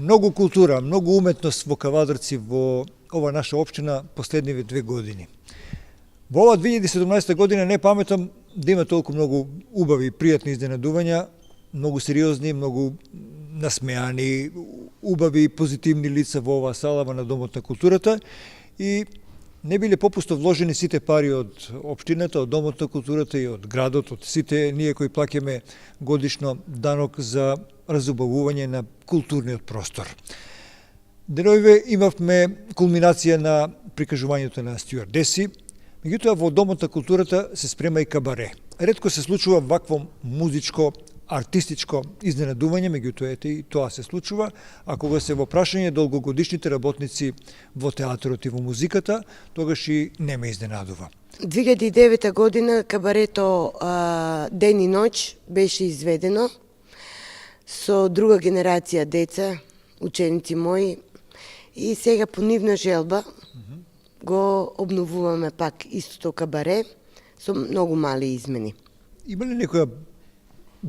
многу култура, многу уметност во Кавадарци, во ова наша општина последниве 2 години. Во ова 2017 година не паметам да има толку многу убави, пријатни изненадувања, многу сериозни, многу насмеани, убави, позитивни лица во оваа сала на Домот на културата и не биле попусто вложени сите пари од општината, од Домот на културата и од градот, од сите ние кои плаќаме годишно данок за разубавување на културниот простор. Деновиве имавме кулминација на прикажувањето на стюардеси, меѓутоа во Домот на културата се спрема и кабаре. Ретко се случува вакво музичко, артистичко изненадување, меѓутоа ете и тоа се случува, а кога се во прашање долгогодишните работници во театарот и во музиката, тогаш и не ме изненадува. 2009 година кабарето Ден и ноќ беше изведено со друга генерација деца, ученици мои, и сега по нивна желба го обновуваме пак истото кабаре со многу мали измени. Има ли некоја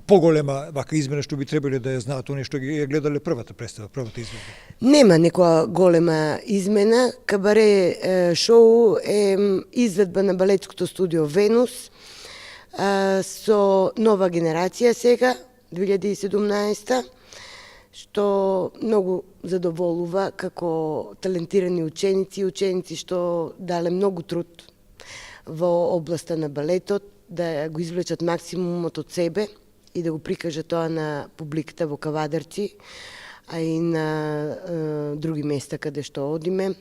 поголема вака измена што би требале да ја знаат оние што ги гледале првата представа, првата изведба? Нема некоја голема измена. Кабаре шоу е изведба на балетското студио Венус со нова генерација сега, 2017, што многу задоволува како талентирани ученици и ученици што дале многу труд во областа на балетот, да го извлечат максимумот од себе и да го прикажат тоа на публиката во Кавадарци, а и на други места каде што одиме.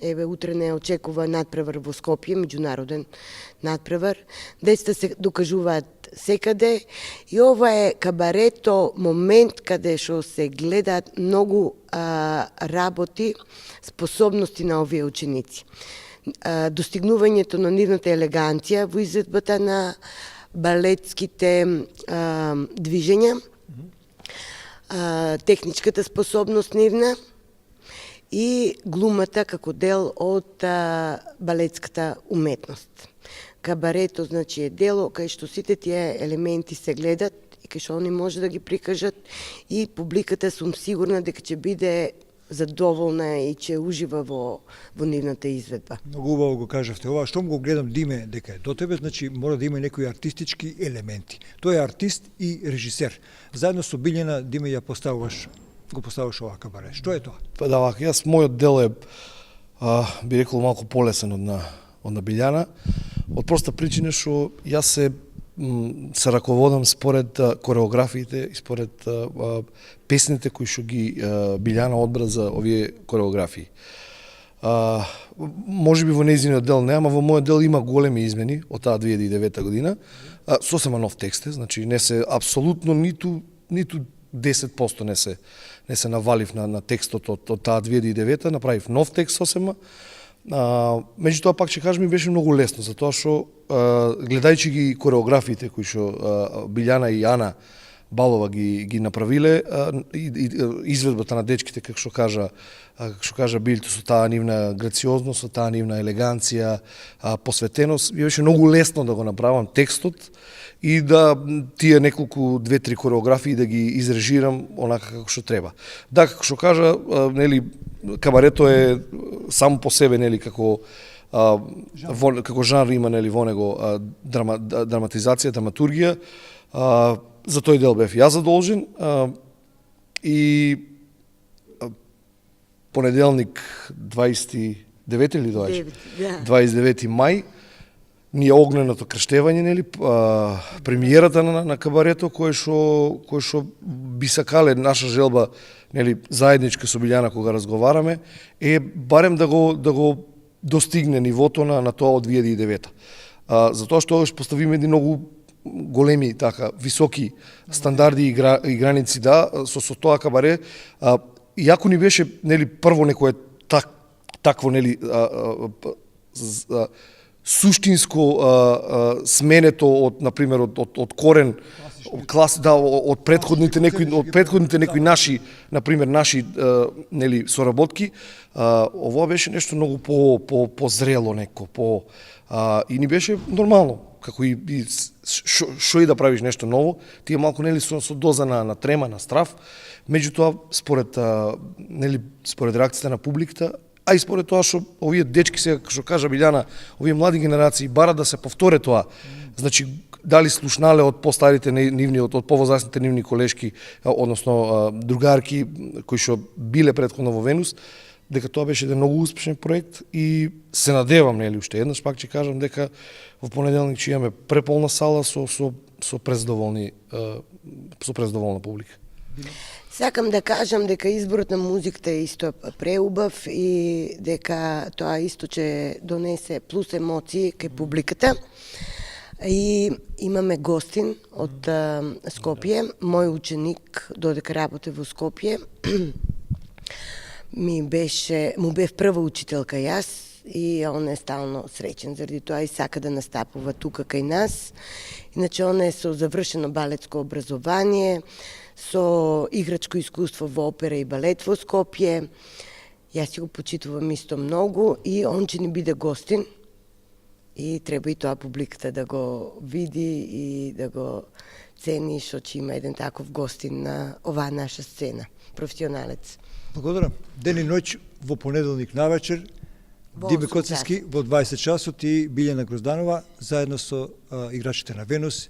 Еве, утре не очекува надпревар во Скопје, меѓународен надпревар. Децата се докажуваат секаде и ова е кабарето момент каде што се гледаат многу работи, способности на овие ученици. Достигнувањето на нивната елеганција во изведбата на балетските движења, техничката способност нивна и глумата како дел од балетската уметност. Кабарето, значи, е дело кај што сите тие елементи се гледат и кај што они може да ги прикажат и публиката сум сигурна дека ќе биде задоволна и ќе ужива во нивната изведба. Многу убаво го кажавте. Ова што го гледам Диме дека е до тебе, значи мора да има некои артистички елементи. Тој е артист и режисер. Заедно со Билјана Диме го поставуваш ова кабаре. Што е тоа? Па да, јас мојот дел е би рекол малку полесен од на Билјана, од проста причина што јас се раководам според кореографиите и според песните кои што ги Билјана одбра за овие кореографии. Може би во нејзиниот дел не, ама во мојот дел има големи измени од таа 2009 година. Сосема нов текст е, значи не се апсолутно ниту 10% не се навалив на текстот од таа 2009, направив нов текст сосема. Меѓутоа пак ќе кажам и беше многу лесно, затоа што гледајќи ги кореографиите кои што Билјана и Ана Балова ги направиле, изведбата на дечките, како што кажа Билто, со таа нивна грациозност, со таа нивна елеганција, посветеност, беше многу лесно да го направам текстот и да тие неколку 2-3 кореографии да ги изрежирам онака како што треба. Да, како што кажа, нели, кабарето е само по себе, нели, како жанр има, нели, во него драматизација, драматургија. За тој дел бев јас задолжен и понеделник 29 или доаѓа? 29 мај ни е огненото крштевање, нели, премиерата на кабарето кој што би сакале наша желба, нели, заедничка со Билјана кога разговараме, е барем да го достигне нивото на тоа од 2009. Затоа што поставиме едни многу големи, така, високи стандарди и граници, да, со тоа кабаре, иако ни беше, нели, прво некое такво, нели, суштинско сменето од, например, од корен клас, да, од претходните некои наши, например, нели, соработки, ова беше нешто многу позрело, неко, и ни беше нормално. како и шо и да правиш нешто ново, ти е малку нели со доза на трема, на страв. Меѓутоа според реакцијата на публиката, а и според тоа што овие дечки сега, што кажа Билјана, овие млади генерации барат да се повторе тоа. Значи, дали слушнале од постарите нивни, од повозрастните нивни колешки, односно другарки кои што биле претходно во Венус, дека тоа беше еден многу успешен проект и се надевам, нели, уште еднаш пак ќе кажам дека во понеделник ќе имаме преполна сала со презадоволна публика. Сакам да кажам дека изборот на музиката е исто преубав и дека тоа исто ќе донесе плюс емоции кај публиката. И имаме гостин од Скопје, мој ученик, додека работе во Скопје, му бев прва учителка јас и он е стално среќен заради тоа и сака да настапува тука кај нас. Иначе он е со завршено балетско образование, со играчко искуство во опера и балет во Скопје. Јас си го почитувам исто многу и он ќе ни биде гостин. И треба и тоа публиката да го види и да го цени, што ќе има еден таков гостин на оваа наша сцена, професионалец. Благодарам. Ден и ноќ во понеделник навечер, Диме Коцински во 20 часот и Билјана Грозданова заедно со играчите на Венус,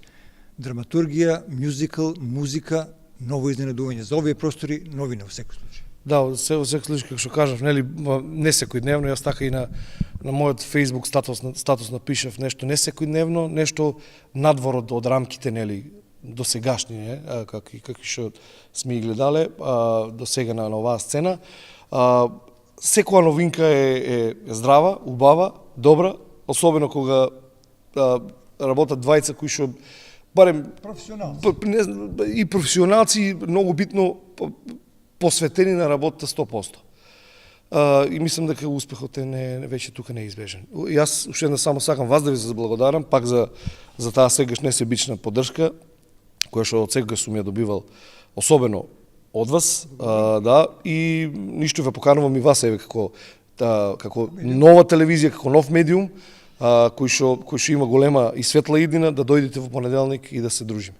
драматургија, мюзикл, музика, ново изненадување за овие простори, новина во секој случај. Да, во секој случај, како што кажав, нели, не секојдневно, јас така и на мојот Facebook статус напишав нешто не секојдневно, нешто надвор од рамките, нели, до сегашни, какви што сме ги гледале, до сега на оваа сцена. Секоја новинка е здрава, убава, добра, особено кога работат двајца кои што барем и професионалци, многу битно посветени на работата 100%. И мислам дека успехот е веќе тука неизбежен. Јас уште еднаш само сакам вас да ви заблагодарам пак за таа сегаш несебична поддршка, која што од сега сум ја добивал, особено од вас, да, и ништо ве поканувам и вас еве како нова телевизија, како нов медиум, кој што има голема и светла иднина, да дојдете во понеделник и да се дружиме.